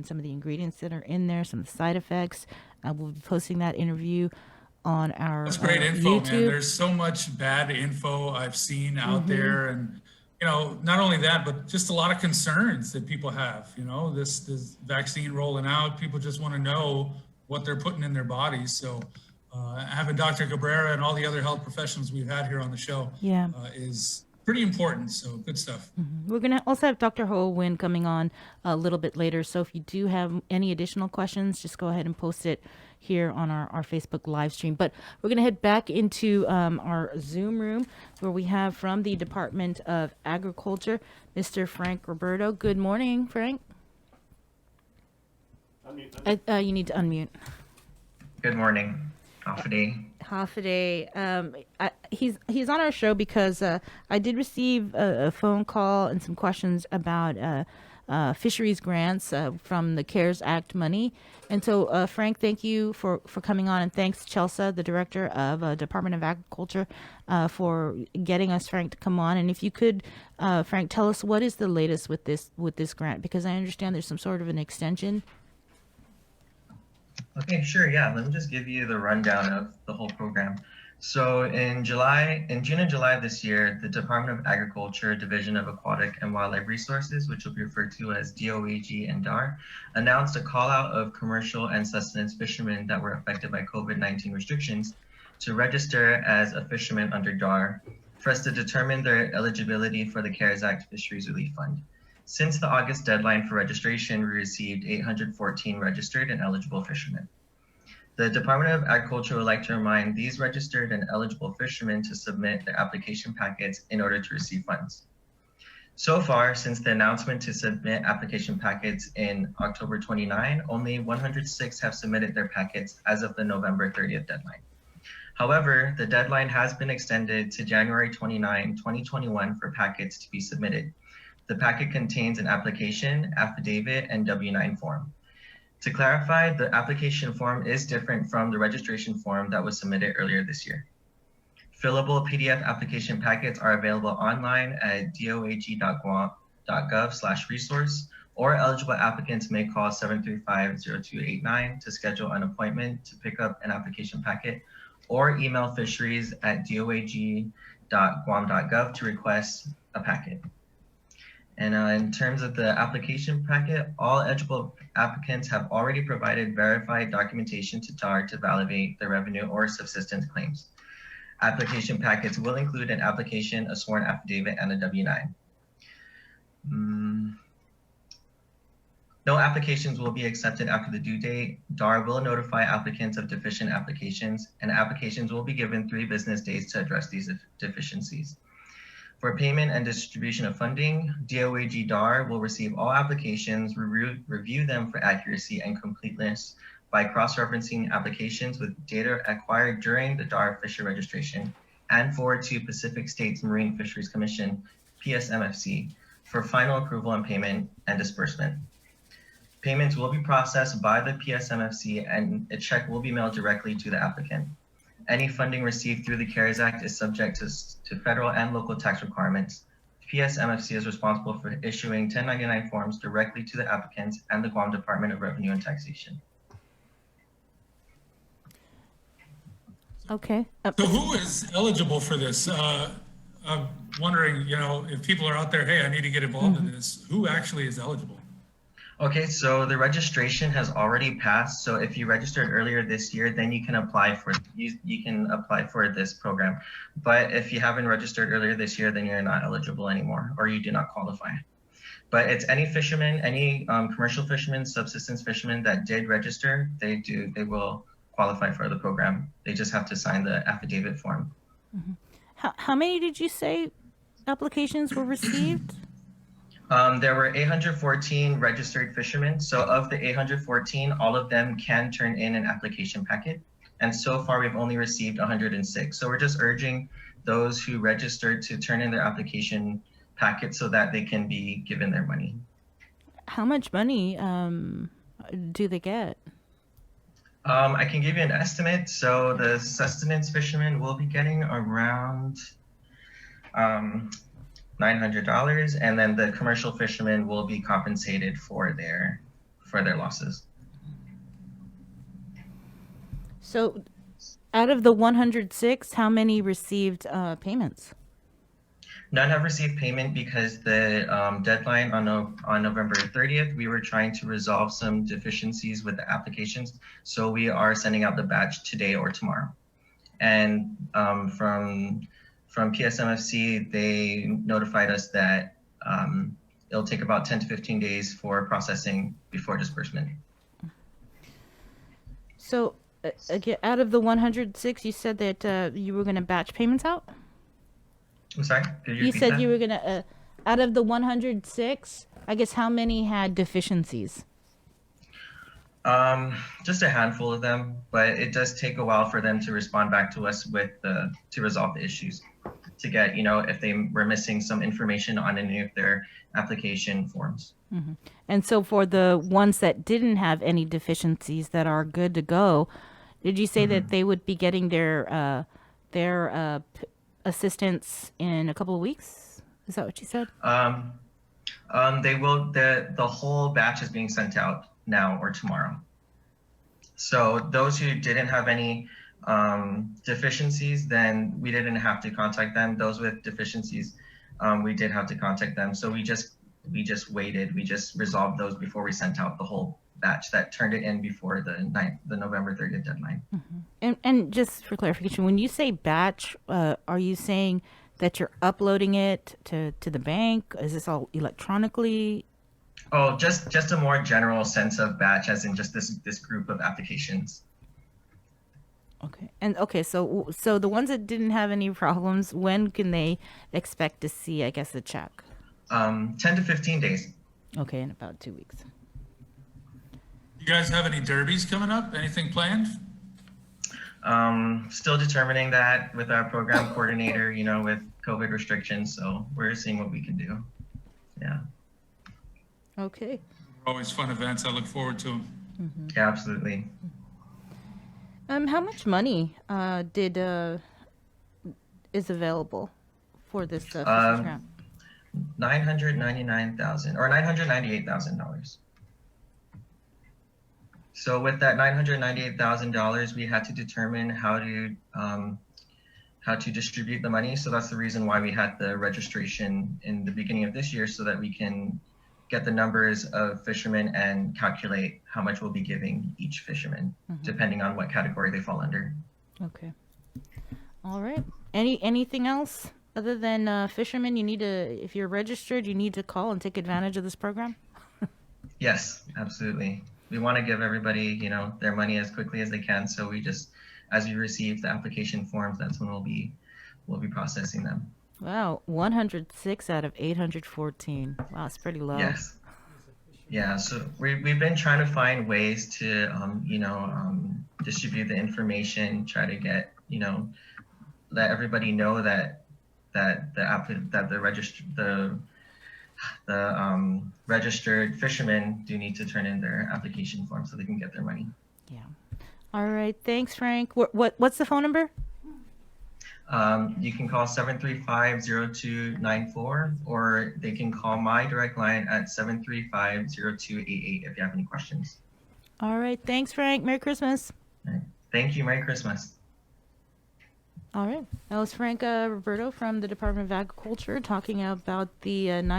some of the ingredients that are in there, some of the side effects. We'll be posting that interview on our That's great info, man. YouTube. There's so much bad info I've seen out Mm-hmm. there, and not only that, but just a lot of concerns that people have. This vaccine rolling out, people just want to know what they're putting in their bodies. So, having Dr. Cabrera and all the other health professionals we've had here on the show Yeah. is pretty important. So, good stuff. Mm-hmm. We're going to also have Dr. Ho Win coming on a little bit later. So if you do have any additional questions, just go ahead and post it here on our Facebook live stream. But we're going to head back into our Zoom room where we have from the Department of Agriculture, Mr. Frank Roberto. Good morning, Frank. You need to unmute. Good morning. Hafaday. He's on our show because I did receive a phone call and some questions about fisheries grants from the CARES Act money. And so, Frank, thank you for coming on, and thanks, Chelsea, the director of Department of Agriculture, for getting us, Frank, to come on. And if you could, Frank, tell us what is the latest with this grant, because I understand there's some sort of an extension. Okay, sure. Yeah, let me just give you the rundown of the whole program. So in June and July of this year, the Department of Agriculture, Division of Aquatic and Wildlife Resources, which will be referred to as DOAG and DAR, announced a call out of commercial and sustenance fishermen that were affected by COVID-19 restrictions to register as a fisherman under DAR for us to determine their eligibility for the CARES Act Fisheries Relief Fund. Since the August deadline for registration, we received 814 registered and eligible fishermen. The Department of Agriculture would like to remind these registered and eligible fishermen to submit their application packets in order to receive funds. So far, since the announcement to submit application packets in October 29, only 106 have submitted their packets as of the November 30th deadline. However, the deadline has been extended to January 29, 2021 for packets to be submitted. The packet contains an application, affidavit, and W-9 form. To clarify, the application form is different from the registration form that was submitted earlier this year. Fillable PDF application packets are available online at doag.gov/resource, or eligible applicants may call 735-0289 to schedule an appointment to pick up an application packet, or email fisheries@doag.guam.gov to request a packet. And in terms of the application packet, all eligible applicants have already provided verified documentation to DAR to validate their revenue or subsistence claims. Application packets will include an application, a sworn affidavit, and a W-9. No applications will be accepted after the due date. DAR will notify applicants of deficient applications, and applications will be given 3 business days to address these deficiencies. For payment and distribution of funding, DOAG DAR will receive all applications, review them for accuracy and completeness by cross-referencing applications with data acquired during the DAR fisher registration, and forward to Pacific States Marine Fisheries Commission, PSMFC, for final approval and payment and disbursement. Payments will be processed by the PSMFC, and a check will be mailed directly to the applicant. Any funding received through the CARES Act is subject to federal and local tax requirements. PSMFC is responsible for issuing 1099 forms directly to the applicants and the Guam Department of Revenue and Taxation. Okay. So who is eligible for this? I'm wondering, if people are out there, hey, I need to get involved in this, who actually is eligible? Okay, so the registration has already passed. So if you registered earlier this year, then you can apply for this program. But if you haven't registered earlier this year, then you're not eligible anymore, or you do not qualify. But it's any fisherman, any commercial fisherman, subsistence fisherman that did register, they will qualify for the program. They just have to sign the affidavit form. Mm-hmm. How many did you say applications were received? There were 814 registered fishermen. So of the 814, all of them can turn in an application packet. And so far, we've only received 106. So we're just urging those who registered to turn in their application packet so that they can be given their money. How much money do they get? I can give you an estimate. So the sustenance fishermen will be getting around $900, and then the commercial fishermen will be compensated for their for their losses. So, out of the 106, how many received payments? None have received payment because the deadline on November 30th, we were trying to resolve some deficiencies with the applications. So we are sending out the batch today or tomorrow. And from PSMFC, they notified us that it'll take about 10 to 15 days for processing before disbursement. So, again, out of the 106, you said that you were going to batch payments out? I'm sorry, could you You repeat said that? you were going to, out of the 106, I guess how many had deficiencies? Just a handful of them, but it does take a while for them to respond back to us with to resolve the issues, to get, if they were missing some information on any of their application forms. Mm-hmm. And so for the ones that didn't have any deficiencies that are good to go, did you say that they would be getting their assistance in a couple of weeks? Is that what you said? They will. The whole batch is being sent out now or tomorrow. So those who didn't have any deficiencies, then we didn't have to contact them. Those with deficiencies, we did have to contact them. So we just waited. We just resolved those before we sent out the whole batch that turned it in before the November 30th deadline. Mm-hmm. And just for clarification, when you say batch, are you saying that you're uploading it to the bank? Is this all electronically? Oh, just a more general sense of batch, as in just this group of applications. Okay. And okay, so the ones that didn't have any problems, when can they expect to see, I guess, a check? 10 to 15 days. Okay, in about 2 weeks. You guys have any derbies coming up? Anything planned? Still determining that with our program coordinator, with COVID restrictions. So we're seeing what we can do. Yeah. Okay. Always fun events. I look forward to them. Mm-hmm. Yeah, absolutely. How much money is available for this fisheries grant? $999,000 or $998,000. So with that $998,000, we had to determine how to distribute the money. So that's the reason why we had the registration in the beginning of this year, so that we can get the numbers of fishermen and calculate how much we'll be giving each fisherman, depending on what category they fall under. Okay. All right. Anything else other than fishermen? You need to, if you're registered, you need to call and take advantage of this program. Yes, absolutely. We want to give everybody, their money as quickly as they can. So we just, as we receive the application forms, that's when we'll be processing them. Wow, 106 out of 814. Wow, it's pretty low. Yes. Yeah. So we've been trying to find ways to, distribute the information, try to get, let everybody know that the registered fishermen do need to turn in their application form so they can get their money. Yeah. All right. Thanks, Frank. What's the phone number? You can call 735-0294, or they can call my direct line at 735-0288 if you have any questions. All right. Thanks, Frank. Merry Christmas. All right. Thank you. Merry Christmas. All right. That was Frank Roberto from the Department of Agriculture talking about the